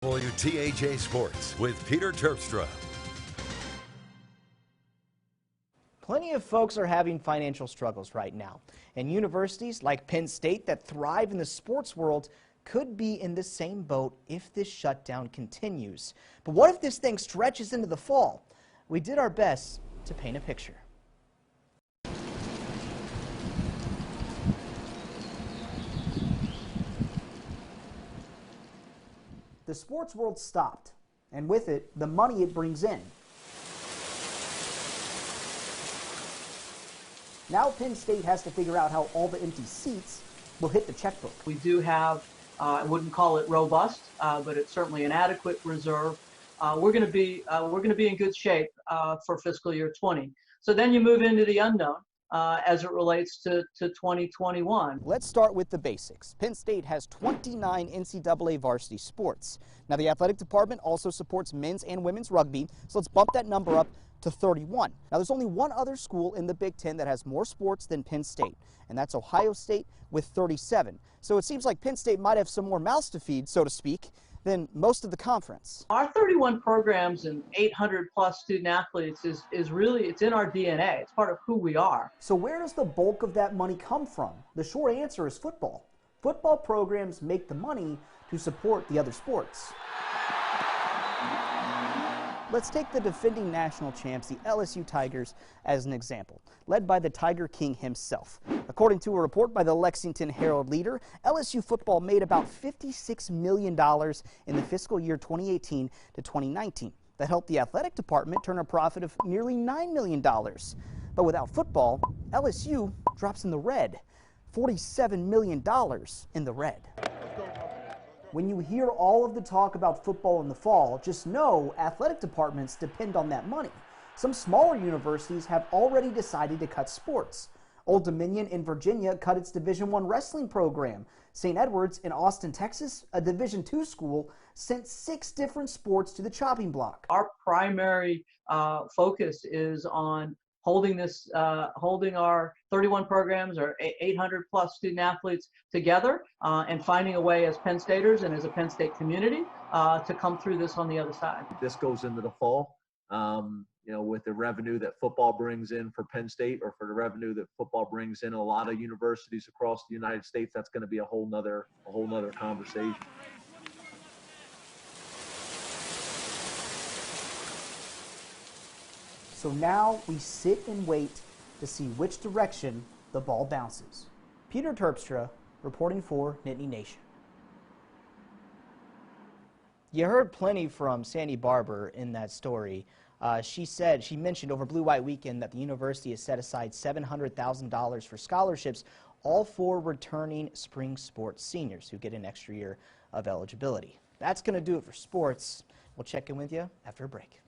WTAJ Sports with Peter Terpstra. Plenty of folks are having financial struggles right now, and universities like Penn State that thrive in the sports world could be in the same boat if this shutdown continues. But what if this thing stretches into the fall? We did our best to paint a picture. The sports world stopped, and with it, the money it brings in. Now Penn State has to figure out how all the empty seats will hit the checkbook. We do have, I wouldn't call it robust, but it's certainly an adequate reserve. We're going to be in good shape for fiscal year 20. So then you move into the unknown as it relates to 2021. Let's start with the basics. Penn State has 29 NCAA varsity sports. Now the athletic department also supports men's and women's rugby, so let's bump that number up to 31. Now there's only one other school in the Big Ten that has more sports than Penn State, and that's Ohio State with 37. So it seems like Penn State might have some more mouths to feed, so to speak, than most of the conference. Our 31 programs and 800 plus student athletes is really, it's in our DNA. It's part of who we are. So where does the bulk of that money come from? The short answer is football. Football programs make the money to support the other sports. Let's take the defending national champs, the LSU Tigers, as an example, led by the Tiger King himself. According to a report by the Lexington Herald-Leader, LSU football made about $56 million in the fiscal year 2018 to 2019. That helped the athletic department turn a profit of nearly $9 million. But without football, LSU drops in the red, $47 million in the red. When you hear all of the talk about football in the fall, just know athletic departments depend on that money. Some smaller universities have already decided to cut sports. Old Dominion in Virginia cut its Division I wrestling program. St. Edward's in Austin, Texas, a Division II school, sent 6 different sports to the chopping block. Our primary focus is on holding our 31 programs or 800 plus student athletes together and finding a way as Penn Staters and as a Penn State community to come through this on the other side. This goes into the fall, with the revenue that football brings in for Penn State, or for the revenue that football brings in a lot of universities across the United States. That's going to be a whole nother conversation. So now we sit and wait to see which direction the ball bounces. Peter Terpstra reporting for Nittany Nation. You heard plenty from Sandy Barber in that story. She mentioned over Blue White Weekend that the university has set aside $700,000 for scholarships, all for returning spring sports seniors who get an extra year of eligibility. That's going to do it for sports. We'll check in with you after a break.